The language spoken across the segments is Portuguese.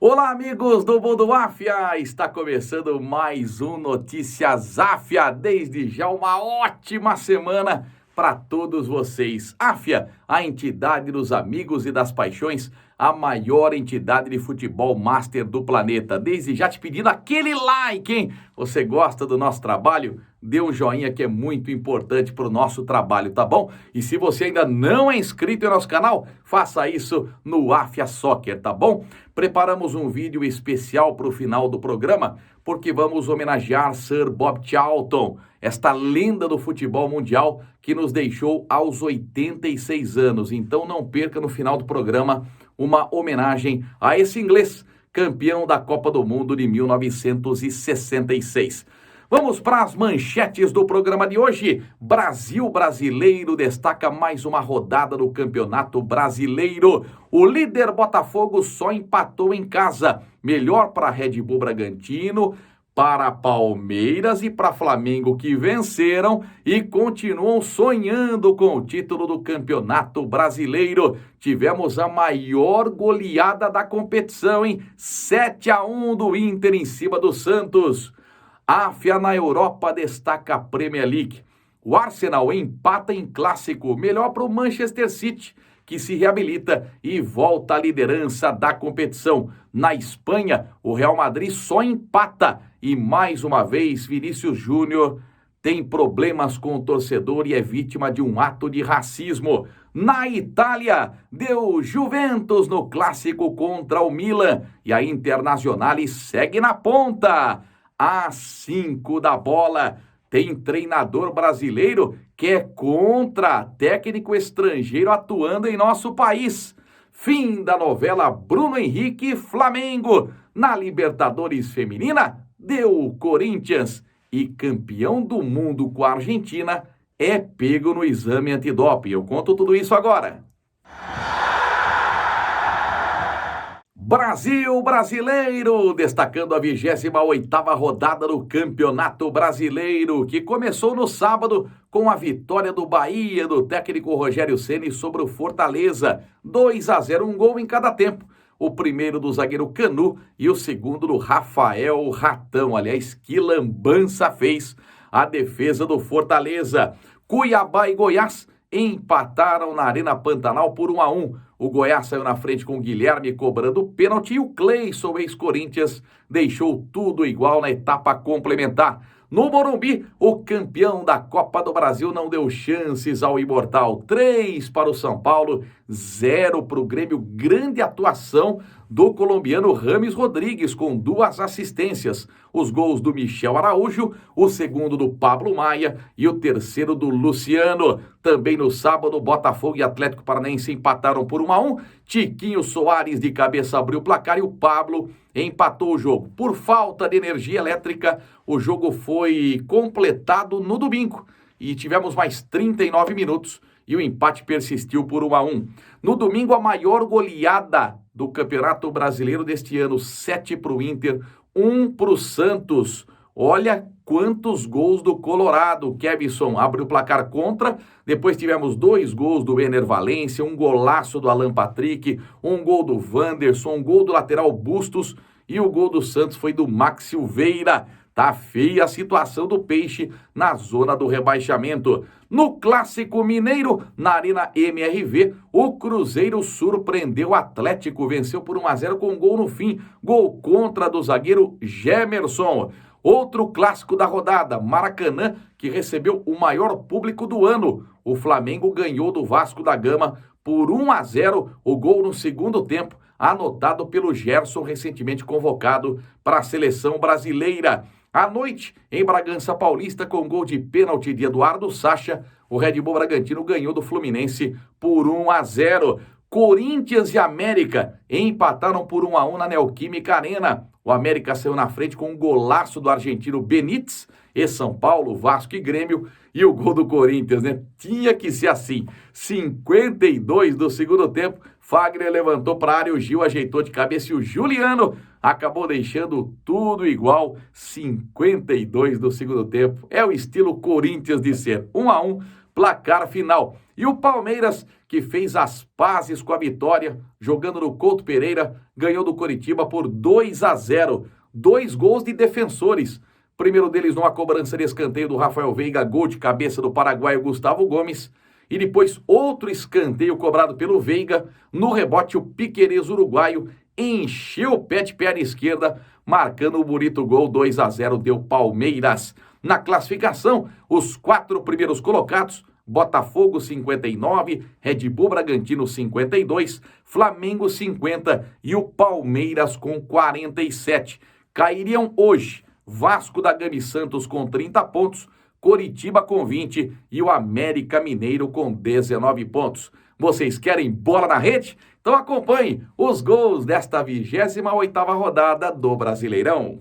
Olá, amigos do Mundo Áfia! Está começando mais um Notícias Áfia. Desde já uma ótima semana para todos vocês. Áfia, a entidade dos amigos e das paixões, a maior entidade de futebol master do planeta. Desde já te pedindo aquele like, hein? Você gosta do nosso trabalho? Dê um joinha que é muito importante para o nosso trabalho, tá bom? E se você ainda não é inscrito em nosso canal, faça isso no Áfia Soccer, tá bom? Preparamos um vídeo especial para o final do programa, porque vamos homenagear Sir Bob Charlton, esta lenda do futebol mundial que nos deixou aos 86 anos. Então não perca no final do programa uma homenagem a esse inglês, campeão da Copa do Mundo de 1966. Vamos para as manchetes do programa de hoje. Brasil brasileiro destaca mais uma rodada do Campeonato Brasileiro. O líder Botafogo só empatou em casa. Melhor para Red Bull Bragantino, para Palmeiras e para Flamengo, que venceram e continuam sonhando com o título do Campeonato Brasileiro. Tivemos a maior goleada da competição, hein? 7-1 do Inter em cima do Santos. Áfia na Europa destaca a Premier League. O Arsenal empata em clássico, melhor para o Manchester City, que se reabilita e volta à liderança da competição. Na Espanha, o Real Madrid só empata e mais uma vez Vinícius Júnior tem problemas com o torcedor e é vítima de um ato de racismo. Na Itália, deu Juventus no clássico contra o Milan e a Internazionale segue na ponta. Às 5 da bola, tem treinador brasileiro que é contra técnico estrangeiro atuando em nosso país. Fim da novela Bruno Henrique e Flamengo. Na Libertadores Feminina, deu Corinthians. E campeão do mundo com a Argentina é pego no exame antidoping. Eu conto tudo isso agora. Brasil brasileiro, destacando a 28ª rodada do Campeonato Brasileiro, que começou no sábado com a vitória do Bahia, do técnico Rogério Ceni sobre o Fortaleza, 2-0, um gol em cada tempo. O primeiro do zagueiro Canu e o segundo do Rafael Ratão. Aliás, que lambança fez a defesa do Fortaleza. Cuiabá e Goiás empataram na Arena Pantanal por 1-1. O Goiás saiu na frente com o Guilherme cobrando pênalti e o Cleison, ex-Corinthians, deixou tudo igual na etapa complementar. No Morumbi, o campeão da Copa do Brasil não deu chances ao Imortal. 3 para o São Paulo, 0 para o Grêmio. Grande atuação do colombiano Rames Rodrigues, com 2 assistências. Os gols do Michel Araújo, o segundo do Pablo Maia e o terceiro do Luciano. Também no sábado, Botafogo e Atlético Paranaense empataram por 1-1. Tiquinho Soares de cabeça abriu o placar e o Pablo empatou o jogo. Por falta de energia elétrica, o jogo foi completado no domingo e tivemos mais 39 minutos e o empate persistiu por 1-1. No domingo, a maior goleada do Campeonato Brasileiro deste ano, 7 para o Inter, 1 para o Santos. Olha quantos gols do Colorado. O Kevson abre o placar contra. Depois tivemos 2 gols do Ener Valencia, um golaço do Alan Patrick, um gol do Wanderson, um gol do lateral Bustos e o gol do Santos foi do Max Silveira. Tá feia a situação do Peixe na zona do rebaixamento. No Clássico Mineiro, na Arena MRV, o Cruzeiro surpreendeu o Atlético, venceu por 1-0 com um gol no fim, gol contra do zagueiro Gemerson. Outro clássico da rodada, Maracanã, que recebeu o maior público do ano. O Flamengo ganhou do Vasco da Gama por 1-0, o gol no segundo tempo, anotado pelo Gerson, recentemente convocado para a seleção brasileira. À noite, em Bragança Paulista, com gol de pênalti de Eduardo Sacha, o Red Bull Bragantino ganhou do Fluminense por 1-0. Corinthians e América empataram por 1-1 na Neoquímica Arena. O América saiu na frente com um golaço do argentino Benítez, e São Paulo, Vasco e Grêmio, e o gol do Corinthians, né? Tinha que ser assim. 52 do segundo tempo, Fagner levantou para a área, o Gil ajeitou de cabeça e o Juliano acabou deixando tudo igual. 52 do segundo tempo. É o estilo Corinthians de ser. 1-1, placar final. E o Palmeiras, que fez as pazes com a vitória, jogando no Couto Pereira, ganhou do Coritiba por 2-0. 2 gols de defensores. Primeiro deles numa cobrança de escanteio do Rafael Veiga, gol de cabeça do paraguaio Gustavo Gomes. E depois outro escanteio cobrado pelo Veiga. No rebote, o Piquerez uruguaio encheu o pé de perna esquerda, marcando o bonito gol. 2-0 deu Palmeiras. Na classificação, os 4 primeiros colocados: Botafogo 59, Red Bull Bragantino 52, Flamengo 50 e o Palmeiras com 47. Cairiam hoje Vasco da Gama e Santos com 30 pontos, Coritiba com 20 e o América Mineiro com 19 pontos. Vocês querem bola na rede? Então acompanhe os gols desta 28ª rodada do Brasileirão.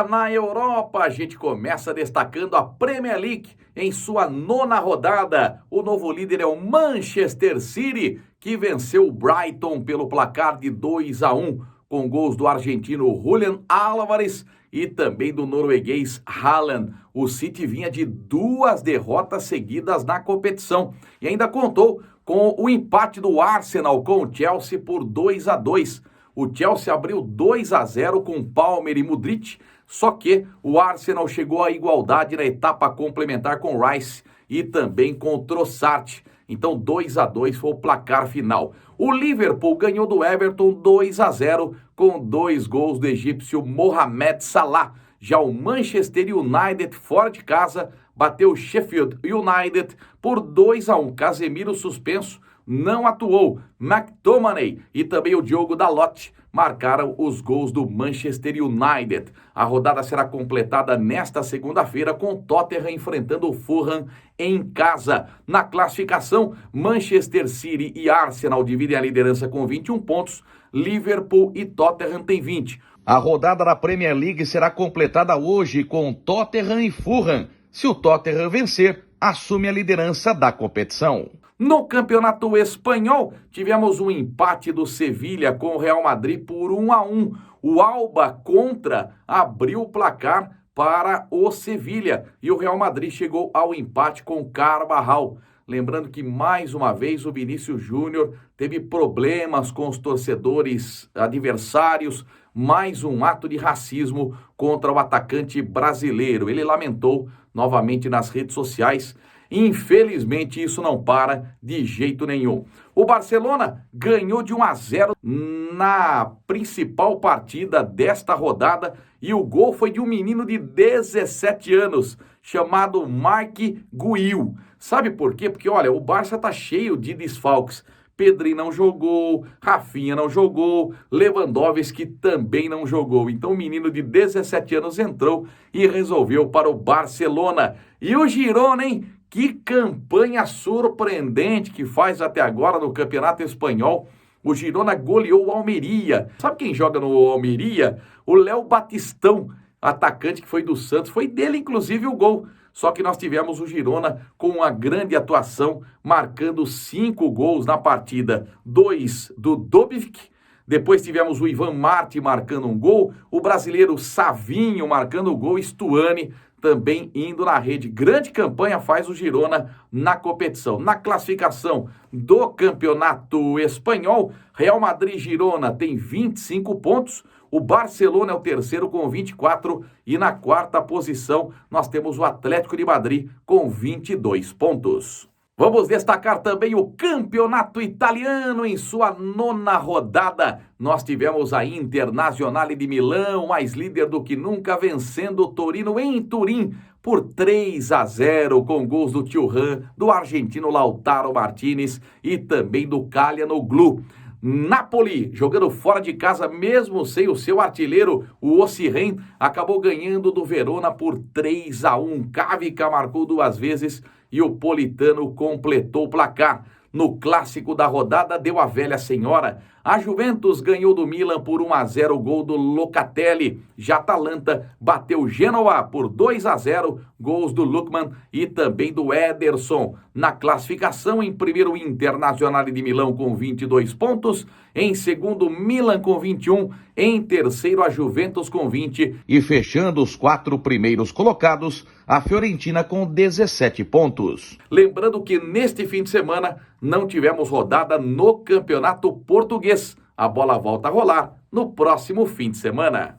Na Europa, a gente começa destacando a Premier League em sua 9ª rodada. O novo líder é o Manchester City, que venceu o Brighton pelo placar de 2-1, com gols do argentino Julian Álvares e também do norueguês Haaland. O City vinha de 2 derrotas seguidas na competição e ainda contou com o empate do Arsenal com o Chelsea por 2-2. O Chelsea abriu 2-0 com Palmer e Mudryk, só que o Arsenal chegou à igualdade na etapa complementar com Rice e também com o Trossard. Então 2-2 foi o placar final. O Liverpool ganhou do Everton 2-0 com 2 gols do egípcio Mohamed Salah. Já o Manchester United, fora de casa, bateu o Sheffield United por 2-1. Casemiro suspenso, não atuou. McTominay e também o Diogo Dalot marcaram os gols do Manchester United. A rodada será completada nesta segunda-feira com o Tottenham enfrentando o Fulham em casa. Na classificação, Manchester City e Arsenal dividem a liderança com 21 pontos, Liverpool e Tottenham têm 20. A rodada da Premier League será completada hoje com Tottenham e Fulham. Se o Tottenham vencer, assume a liderança da competição. No Campeonato Espanhol, tivemos um empate do Sevilha com o Real Madrid por 1-1. O Alba contra abriu o placar para o Sevilha e o Real Madrid chegou ao empate com o Carvajal. Lembrando que, mais uma vez, o Vinícius Júnior teve problemas com os torcedores adversários, mais um ato de racismo contra o atacante brasileiro. Ele lamentou novamente nas redes sociais. Infelizmente, isso não para de jeito nenhum. O Barcelona ganhou de 1-0 na principal partida desta rodada e o gol foi de um menino de 17 anos, chamado Marc Guiu. Sabe por quê? Porque, olha, o Barça tá cheio de desfalques. Pedri não jogou, Rafinha não jogou, Lewandowski também não jogou. Então o menino de 17 anos entrou e resolveu para o Barcelona. E o Girona, hein? Que campanha surpreendente que faz até agora no Campeonato Espanhol. O Girona goleou o Almeria. Sabe quem joga no Almeria? O Léo Batistão, atacante que foi do Santos. Foi dele, inclusive, o gol. Só que nós tivemos o Girona com uma grande atuação, marcando 5 gols na partida. 2 do Dobic. Depois tivemos o Ivan Martí marcando um gol. O brasileiro Savinho marcando o gol. Stuani também indo na rede. Grande campanha faz o Girona na competição. Na classificação do Campeonato Espanhol, Real Madrid e Girona tem 25 pontos. O Barcelona é o terceiro com 24 e na quarta posição nós temos o Atlético de Madrid com 22 pontos. Vamos destacar também o Campeonato Italiano em sua 9ª rodada. Nós tivemos a Internazionale de Milão, mais líder do que nunca, vencendo o Torino em Turim por 3-0, com gols do Thuram, do argentino Lautaro Martinez e também do Calhanoglu. Napoli, jogando fora de casa, mesmo sem o seu artilheiro, o Osimhen, acabou ganhando do Verona por 3-1. Cavica marcou 2 vezes e o Politano completou o placar. No clássico da rodada, deu a velha senhora. A Juventus ganhou do Milan por 1-0, gol do Locatelli. Já Atalanta bateu Genoa por 2-0, gols do Lookman e também do Ederson. Na classificação, em primeiro, Internazionale de Milão com 22 pontos. Em segundo, Milan com 21. Em terceiro, a Juventus com 20. E fechando os 4 primeiros colocados, a Fiorentina com 17 pontos. Lembrando que neste fim de semana não tivemos rodada no Campeonato Português. A bola volta a rolar no próximo fim de semana.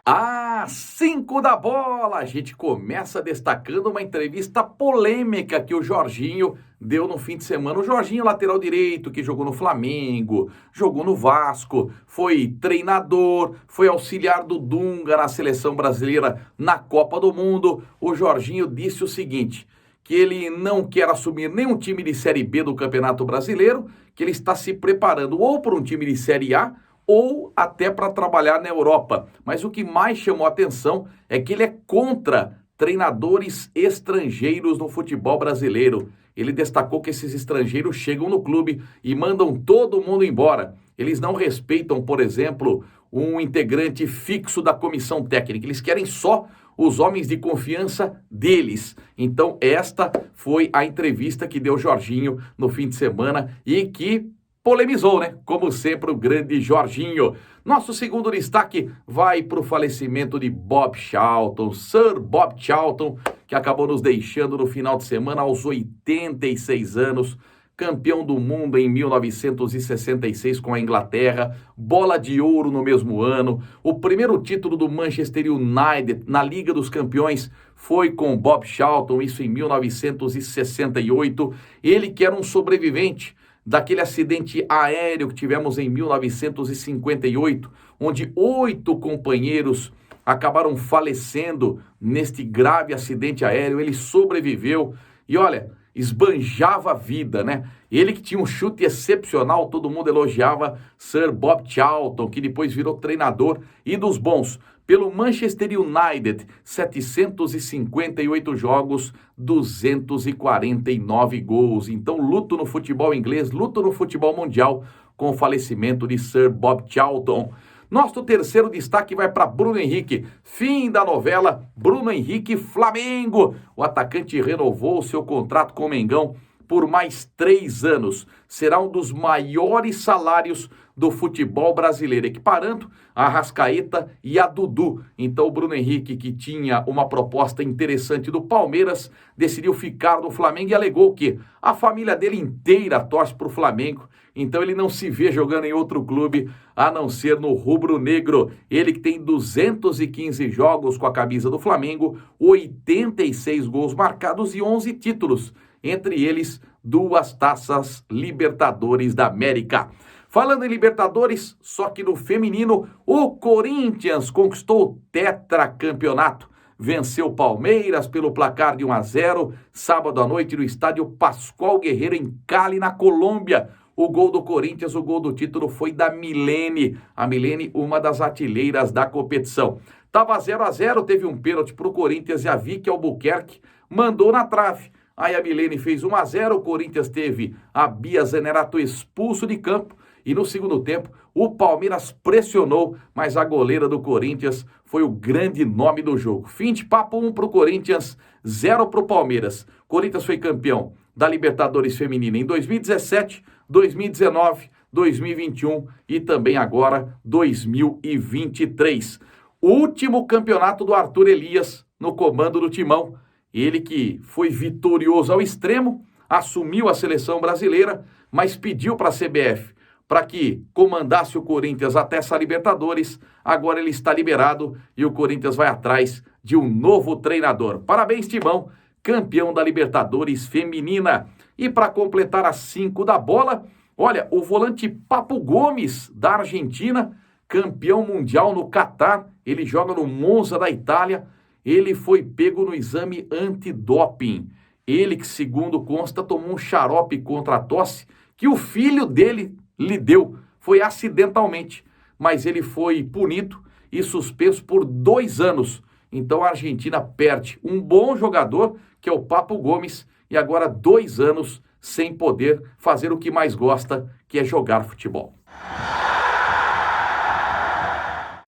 Às 5 da bola, a gente começa destacando uma entrevista polêmica que o Jorginho deu no fim de semana. O Jorginho, lateral direito, que jogou no Flamengo, jogou no Vasco, foi treinador, foi auxiliar do Dunga na seleção brasileira na Copa do Mundo. O Jorginho disse o seguinte, que ele não quer assumir nenhum time de Série B do Campeonato Brasileiro, que ele está se preparando ou para um time de Série A ou até para trabalhar na Europa. Mas o que mais chamou a atenção é que ele é contra treinadores estrangeiros no futebol brasileiro. Ele destacou que esses estrangeiros chegam no clube e mandam todo mundo embora. Eles não respeitam, por exemplo, um integrante fixo da comissão técnica. Eles querem só os homens de confiança deles. Então, esta foi a entrevista que deu Jorginho no fim de semana e que polemizou, né? Como sempre, o grande Jorginho. Nosso segundo destaque vai para o falecimento de Bob Charlton, Sir Bob Charlton, que acabou nos deixando no final de semana aos 86 anos, campeão do mundo em 1966 com a Inglaterra, bola de ouro no mesmo ano. O primeiro título do Manchester United na Liga dos Campeões foi com Bob Charlton, isso em 1968. Ele que era um sobrevivente daquele acidente aéreo que tivemos em 1958, onde 8 companheiros acabaram falecendo neste grave acidente aéreo. Ele sobreviveu e olha, esbanjava a vida, né? Ele que tinha um chute excepcional, todo mundo elogiava Sir Bob Charlton, que depois virou treinador e dos bons. Pelo Manchester United, 758 jogos, 249 gols. Então, luto no futebol inglês, luto no futebol mundial com o falecimento de Sir Bob Charlton. Nosso terceiro destaque vai para Bruno Henrique. Fim da novela, Bruno Henrique Flamengo. O atacante renovou o seu contrato com o Mengão por mais 3 anos. Será um dos maiores salários do futebol brasileiro, equiparando a Arrascaeta e a Dudu. Então o Bruno Henrique, que tinha uma proposta interessante do Palmeiras, decidiu ficar no Flamengo e alegou que a família dele inteira torce para o Flamengo, então ele não se vê jogando em outro clube a não ser no rubro-negro. Ele que tem 215 jogos com a camisa do Flamengo, 86 gols marcados e 11 títulos, entre eles 2 taças Libertadores da América. Falando em Libertadores, só que no feminino, o Corinthians conquistou o tetracampeonato. Venceu o Palmeiras pelo placar de 1-0, sábado à noite no estádio Pascoal Guerreiro, em Cali, na Colômbia. O gol do Corinthians, o gol do título foi da Milene. A Milene, uma das artilheiras da competição. Tava 0-0, teve um pênalti para o Corinthians e a Vicky Albuquerque mandou na trave. Aí a Milene fez 1-0, o Corinthians teve a Bia Zanerato expulso de campo. E no segundo tempo, o Palmeiras pressionou, mas a goleira do Corinthians foi o grande nome do jogo. Fim de papo, 1 para o Corinthians, 0 para o Palmeiras. Corinthians foi campeão da Libertadores Feminina em 2017, 2019, 2021 e também agora 2023. O último campeonato do Arthur Elias no comando do Timão. Ele que foi vitorioso ao extremo, assumiu a seleção brasileira, mas pediu para a CBF para que comandasse o Corinthians até essa Libertadores. Agora ele está liberado e o Corinthians vai atrás de um novo treinador. Parabéns, Timão, campeão da Libertadores Feminina. E para completar as 5 da bola, olha, o volante Papo Gomes, da Argentina, campeão mundial no Catar, ele joga no Monza da Itália, ele foi pego no exame antidoping. Ele que, segundo consta, tomou um xarope contra a tosse que o filho dele lhe deu, foi acidentalmente, mas ele foi punido e suspenso por 2 anos. Então a Argentina perde um bom jogador, que é o Papo Gomes, e agora 2 anos sem poder fazer o que mais gosta, que é jogar futebol.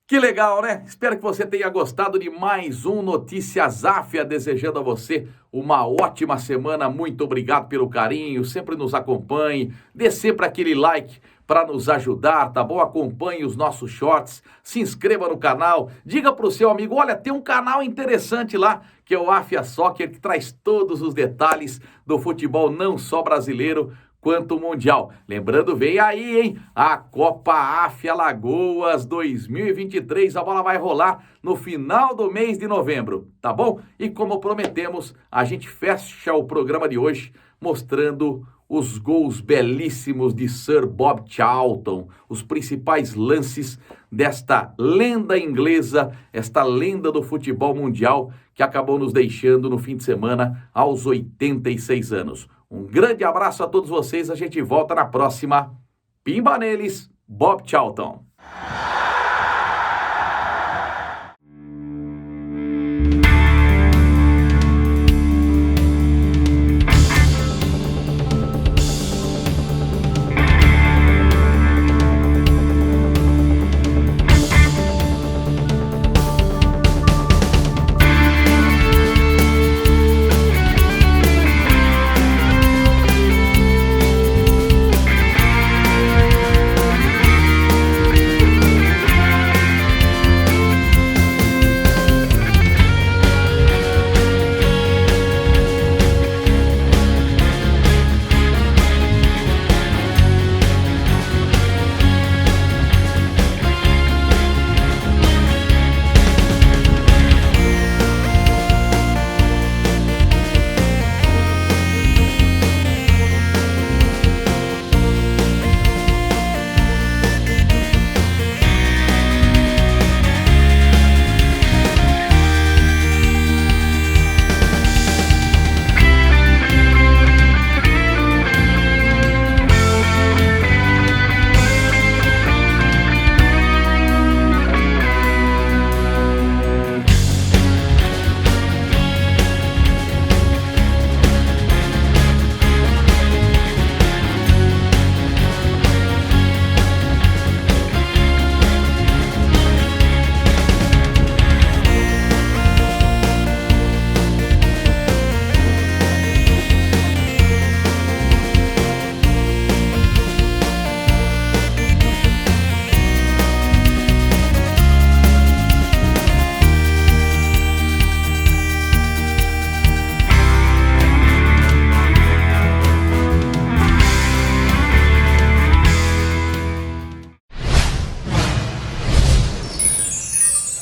Que legal, né? Espero que você tenha gostado de mais um Notícias Áfia, desejando a você uma ótima semana. Muito obrigado pelo carinho, sempre nos acompanhe, dê sempre aquele like para nos ajudar, tá bom? Acompanhe os nossos shorts, se inscreva no canal, diga para o seu amigo, olha, tem um canal interessante lá, que é o Áfia Soccer, que traz todos os detalhes do futebol, não só brasileiro, quanto mundial. Lembrando, vem aí, hein? A Copa Áfia Lagoas 2023. A bola vai rolar no final do mês de novembro, tá bom? E como prometemos, a gente fecha o programa de hoje mostrando os gols belíssimos de Sir Bob Charlton, os principais lances desta lenda inglesa, esta lenda do futebol mundial que acabou nos deixando no fim de semana aos 86 anos. Um grande abraço a todos vocês, a gente volta na próxima. Pimba neles, Bob Charlton.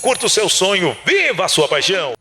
curta o seu sonho, viva a sua paixão.